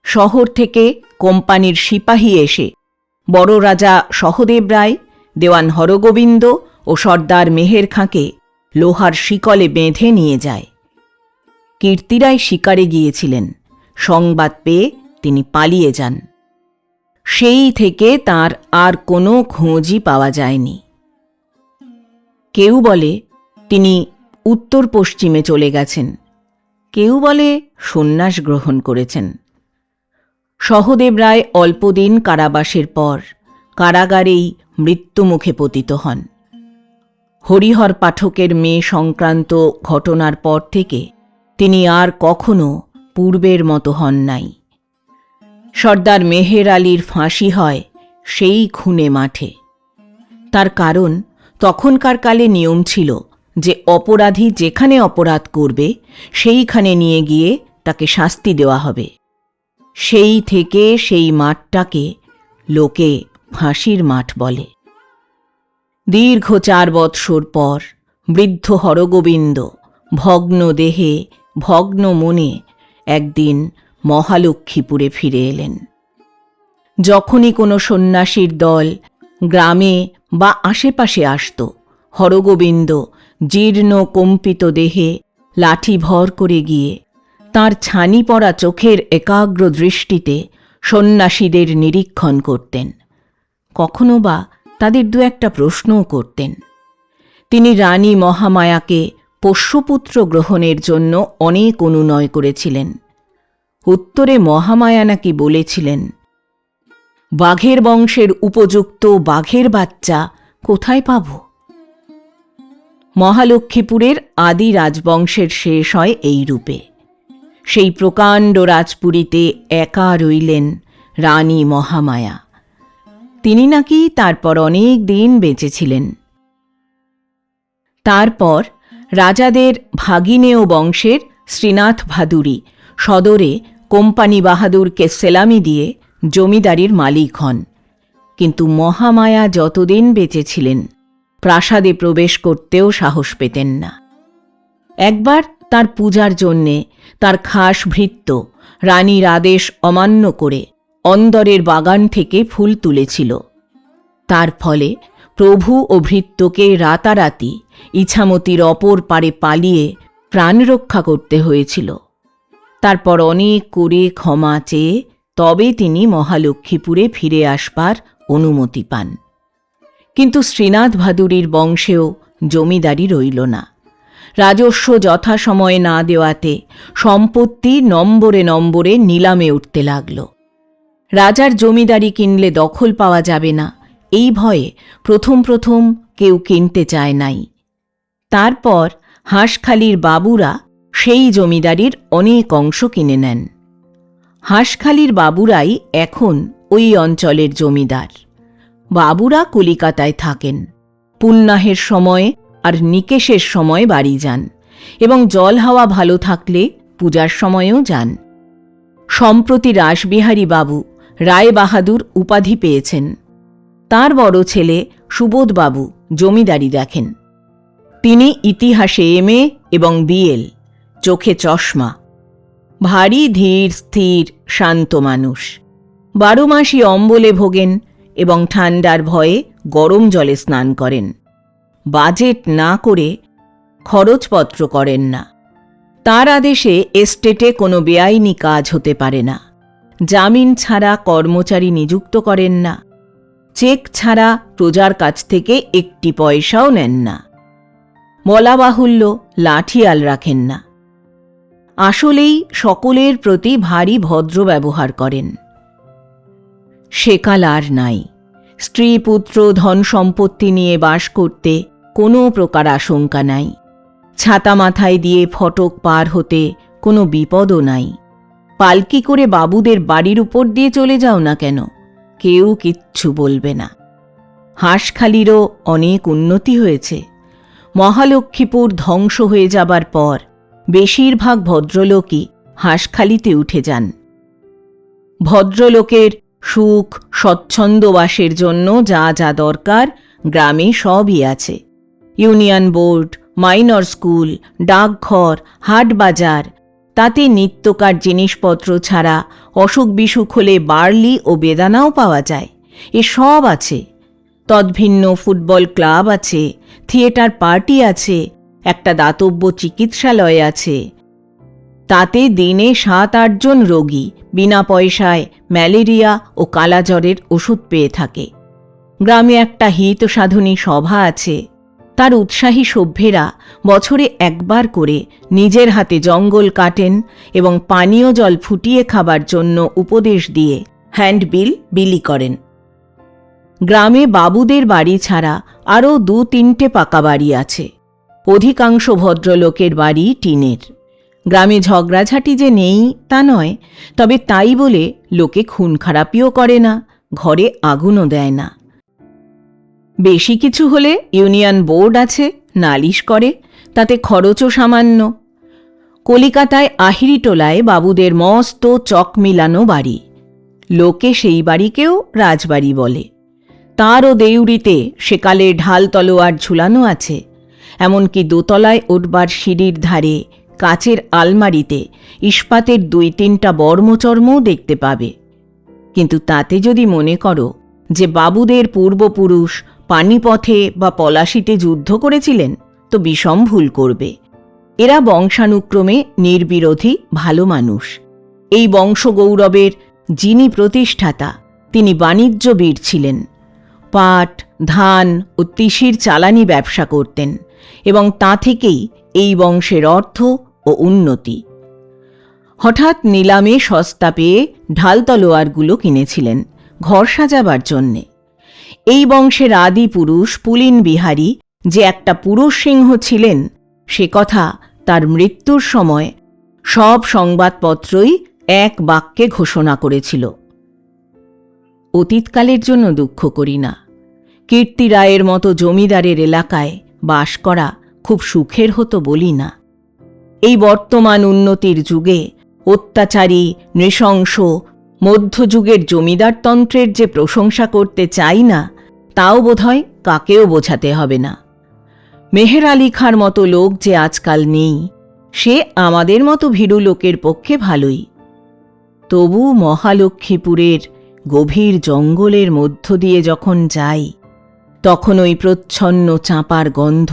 শহর থেকে কোম্পানির সিপাহী এসে বড় রাজা সহদেব রায়, দেওয়ান হরগোবিন্দ ও সর্দার মেহের খাঁকে লোহার শিকলে বেঁধে নিয়ে যায়। কীর্তিরায় শিকারে গিয়েছিলেন, সংবাদ পেয়ে তিনি পালিয়ে যান। সেই থেকে তার আর কোনো খোঁজই পাওয়া যায়নি। কেউ বলে তিনি উত্তর পশ্চিমে চলে গেছেন, কেউ বলে সন্ন্যাস গ্রহণ করেছেন। সহদেব রায় অল্পদিন কারাবাসের পর কারাগারেই মৃত্যুমুখে পতিত হন। হরিহর পাঠকের মেয়ে সংক্রান্ত ঘটনার পর থেকে তিনি আর কখনো পূর্বের মতো হন নাই। সর্দার মেহের আলীর ফাঁসি হয় সেই খুনে মাঠে। তার কারণ তখনকার কালে নিয়ম ছিল যে অপরাধী যেখানে অপরাধ করবে সেইখানে নিয়ে গিয়ে তাকে শাস্তি দেওয়া হবে। সেই থেকে সেই মাঠটাকে লোকে ফাঁসির মাঠ বলে। দীর্ঘ 4 বৎসর পর বৃদ্ধ হরগোবিন্দ ভগ্ন দেহে ভগ্ন মনে একদিন মহালক্ষ্মীপুরে ফিরে এলেন। যখনই কোনো সন্ন্যাসীর দল গ্রামে বা আশেপাশে আসত, হরগোবিন্দ জীর্ণ কম্পিত দেহে লাঠি ভর করে গিয়ে তাঁর ছানি পড়া চোখের একাগ্র দৃষ্টিতে সন্ন্যাসীদের নিরীক্ষণ করতেন। কখনো বা তাদের 2-1টা প্রশ্নও করতেন। তিনি রানী মহামায়াকে পোষ্যপুত্র গ্রহণের জন্য অনেক অনুনয় করেছিলেন। উত্তরে মহামায়া নাকি বলেছিলেন, বাঘের বংশের উপযুক্ত বাঘের বাচ্চা কোথায় পাব? মহালক্ষ্মীপুরের আদি রাজবংশের শেষ হয় এই রূপে। সেই প্রকাণ্ড রাজপুরীতে একা রইলেন রানী মহামায়া। তিনি নাকি তারপর অনেক দিন বেঁচেছিলেন। তারপর রাজাদের ভাগিনেয় বংশের শ্রীনাথ ভাদুরী সদরে কোম্পানি বাহাদুরকে সেলামি দিয়ে জমিদারির মালিক হন। কিন্তু মহামায়া যতদিন বেঁচেছিলেন প্রাসাদে প্রবেশ করতেও সাহস পেতেন না। একবার তার পূজার জন্যে তার খাস ভৃত্য রানীর আদেশ অমান্য করে অন্দরের বাগান থেকে ফুল তুলেছিল। তার ফলে প্রভু ও ভৃত্যকে রাতারাতি ইছামতির অপর পারে পালিয়ে প্রাণ রক্ষা করতে হয়েছিল। তারপর অনেক করে ক্ষমা চেয়ে তবে তিনি মহালক্ষ্মীপুরে ফিরে আসবার অনুমতি পান। কিন্তু শ্রীনাথ ভাদুরীর বংশেও জমিদারি রইল না। রাজস্ব যথাসময়ে না দেওয়াতে সম্পত্তি নম্বরে নম্বরে নিলামে উঠতে লাগল। রাজার জমিদারি কিনলে দখল পাওয়া যাবে না, এই ভয়ে প্রথম প্রথম কেউ কিনতে চায় নাই। তারপর হাঁসখালির বাবুরা সেই জমিদারির অনেক অংশ কিনে নেন। হাঁসখালির বাবুরাই এখন ওই অঞ্চলের জমিদার। বাবুরা কলিকাতায় থাকেন। পুণ্যাহের সময় আর নিকেশের সময় বাড়ি যান এবং জল হাওয়া ভালো থাকলে পূজার সময়ও যান। সম্প্রতি রাসবিহারী বাবু রায় বাহাদুর উপাধি পেয়েছেন। তার বড় ছেলে সুবোধবাবু জমিদারি দেখেন। তিনি ইতিহাসে MA এবং BL, চোখে চশমা, ভারী ধীর স্থির শান্ত মানুষ। 12 মাসই অম্বলে ভোগেন এবং ঠান্ডার ভয়ে গরম জলে স্নান করেন। বাজেট না করে খরচপত্র করেন না। তার আদেশে এস্টেটে কোনো বেআইনি কাজ হতে পারে না। জামিন ছাড়া কর্মচারী নিযুক্ত করেন না। চেক ছাড়া প্রজার কাছ থেকে 1টি পয়সাও নেন না। বলা বাহুল্য লাঠিয়াল রাখেন না। আসলেই সকলের প্রতি ভারী ভদ্র ব্যবহার করেন। সেকাল আর নাই। স্ত্রী পুত্র ধন সম্পত্তি নিয়ে বাস করতে কোনো প্রকার আশঙ্কা নাই। ছাতা মাথায় দিয়ে ফটক পার হতে কোনো বিপদও নাই। পালকি করে বাবুদের বাড়ির উপর দিয়ে চলে যাও না কেন, কেউ কিচ্ছু বলবে না। হাঁসখালিরও অনেক উন্নতি হয়েছে। মহালক্ষ্মীপুর ধ্বংস হয়ে যাবার পর বেশিরভাগ ভদ্রলোকই হাঁসখালিতে উঠে যান। ভদ্রলোকের সুখ স্বচ্ছন্দ বাসের জন্য যা যা দরকার গ্রামে সবই আছে। ইউনিয়ন বোর্ড, মাইনর স্কুল, ডাকঘর, হাট বাজার, তাতে নিত্যকার জিনিসপত্র ছাড়া অসুখ বিসুখ হলে বার্লি ও বেদানাও পাওয়া যায়। এসব আছে। তদ্ভিন্ন ফুটবল ক্লাব আছে, থিয়েটার পার্টি আছে, একটা দাতব্য চিকিৎসালয় আছে। তাতে দিনে 7-8 জন রোগী বিনা পয়সায় ম্যালেরিয়া ও কালাজ্বরের ওষুধ পেয়ে থাকে। গ্রামে একটা হিত সাধনী সভা আছে। তার উৎসাহী সভ্যেরা বছরে একবার করে নিজের হাতে জঙ্গল কাটেন এবং পানীয় জল ফুটিয়ে খাবার জন্য উপদেশ দিয়ে হ্যান্ডবিল বিলি করেন। গ্রামে বাবুদের বাড়ি ছাড়া আরও 2-3টে পাকা বাড়ি আছে। অধিকাংশ ভদ্রলোকের বাড়ি টিনের। গ্রামে ঝগড়াঝাটি যে নেই তা নয়, তবে তাই বলে লোকে খুন খারাপিও করে না, ঘরে আগুনও দেয় না। বেশি কিছু হলে ইউনিয়ন বোর্ড আছে, নালিশ করে, তাতে খরচও সামান্য। কলিকাতায় আহিরিটোলায় বাবুদের মস্ত চক মিলানো বাড়ি, লোকে সেই বাড়িকেও রাজবাড়ি বলে। তারও দেউড়িতে সেকালে ঢাল তলোয়ার ঝুলানো আছে, এমনকি দোতলায় উঠবার সিঁড়ির ধারে কাচের আলমারিতে ইস্পাতের 2-3টা বর্মচর্মও দেখতে পাবে। কিন্তু তাতে যদি মনে করো যে বাবুদের পূর্বপুরুষ পানিপথে বা পলাশিতে যুদ্ধ করেছিলেন, তো বিষম ভুল করবে। এরা বংশানুক্রমে নির্বিরোধী ভালো মানুষ। এই বংশগৌরবের যিনি প্রতিষ্ঠাতা, তিনি বাণিজ্যবীর ছিলেন। পাট, ধান ও তিসির চালানি ব্যবসা করতেন এবং তা থেকেই এই বংশের অর্থ ও উন্নতি। হঠাৎ নিলামে সস্তা পেয়ে ঢাল তলোয়ারগুলো কিনেছিলেন ঘর সাজাবার জন্যে। এই বংশের আদি পুরুষ পুলিন বিহারী যে একটা পুরুষ সিংহ ছিলেন, সে কথা তার মৃত্যুর সময় সব সংবাদপত্রই এক বাক্যে ঘোষণা করেছিল। অতীতকালের জন্য দুঃখ করি না। কীর্তি রায়ের মতো জমিদারের এলাকায় বাস করা খুব সুখের হতো বলি না। এই বর্তমান উন্নতির যুগে অত্যাচারী, নৃশংস মধ্যযুগের জমিদারতন্ত্রের যে প্রশংসা করতে চাই না, তাও বোধহয় কাকেও বোঝাতে হবে না। মেহের আলী খাঁর মতো লোক যে আজকাল নেই, সে আমাদের মতো ভীরু লোকের পক্ষে ভালোই। তবু মহালক্ষ্মীপুরের গভীর জঙ্গলের মধ্য দিয়ে যখন যাই, তখন ওই প্রচ্ছন্ন চাঁপার গন্ধ,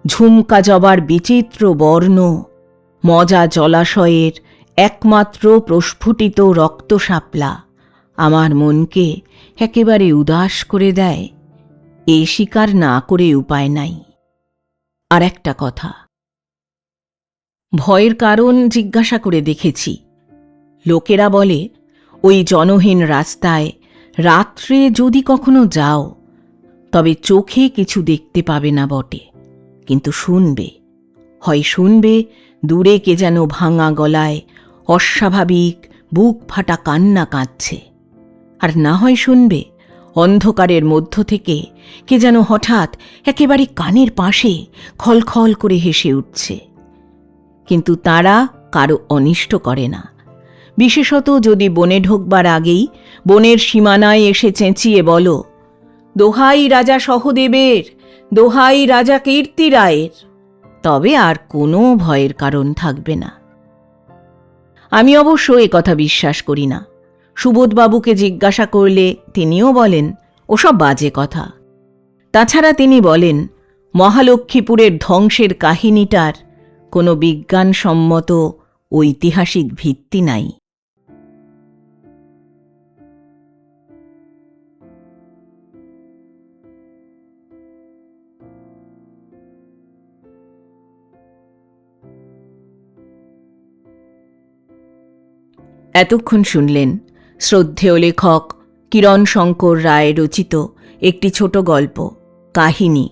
ঝুমকা জবার বিচিত্র বর্ণ, মজা জলাশয়ের একমাত্র প্রস্ফুটিত রক্তশাপলা আমার মনকে একেবারে উদাস করে দেয়। এ স্বীকার না করে উপায় নাই। আর একটা কথা, ভয়ের কারণ জিজ্ঞাসা করে দেখেছি। লোকেরা বলে, ওই জনহীন রাস্তায় রাত্রে যদি কখনো যাও, তবে চোখে কিছু দেখতে পাবে না বটে, কিন্তু শুনবে, হয় শুনবে দূরে কে যেন ভাঙা গলায় অস্বাভাবিক বুক ফাটা কান্না কাঁদছে, আর না হয় শুনবে অন্ধকারের মধ্য থেকে কে যেন হঠাৎ একেবারে কানের পাশে খলখল করে হেসে উঠছে। কিন্তু তারা কারো অনিষ্ট করে না, বিশেষত যদি বনে ঢোকবার আগেই বনের সীমানায় এসে চেঁচিয়ে বলো, দোহাই রাজা সহদেবের, দোহাই রাজা কীর্তি রায়ের, তবে আর কোনো ভয়ের কারণ থাকবে না। আমি অবশ্য কথা বিশ্বাস করি না। সুবোধবাবুকে জিজ্ঞাসা করলে তিনিও বলেন ওসব বাজে কথা। তাছাড়া তিনি বলেন, মহালক্ষ্মীপুরের ধ্বংসের কাহিনীটার কোনো বিজ্ঞানসম্মত ঐতিহাসিক ভিত্তি নাই। এতক্ষণ শুনলেন শ্রদ্ধেয় লেখক কিরণ শঙ্কর রায় রচিত একটি ছোট গল্প, কাহিনী।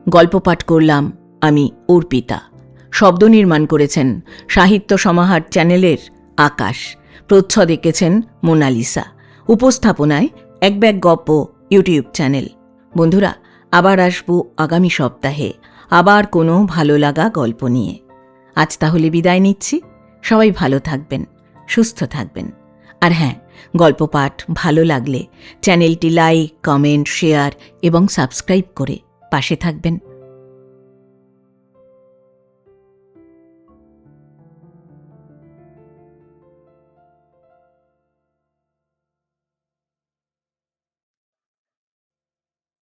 গল্প পাঠ করলাম আমি অর্পিতা। শব্দ নির্মাণ করেছেন সাহিত্য সমাহার চ্যানেলের আকাশ। প্রচ্ছদ এঁকেছেন মোনালিসা। উপস্থাপনায় এক ব্যাগ গপ্প ইউটিউব চ্যানেল। বন্ধুরা, আবার আসবো আগামী সপ্তাহে আবার কোনো ভালো লাগা গল্প নিয়ে। আজ তাহলে বিদায় নিচ্ছি। সবাই ভালো থাকবেন, সুস্থ থাকবেন। আর হ্যাঁ, গল্প পাঠ ভালো লাগলে চ্যানেলটি লাইক, কমেন্ট, শেয়ার এবং সাবস্ক্রাইব করে পাশে থাকবেন।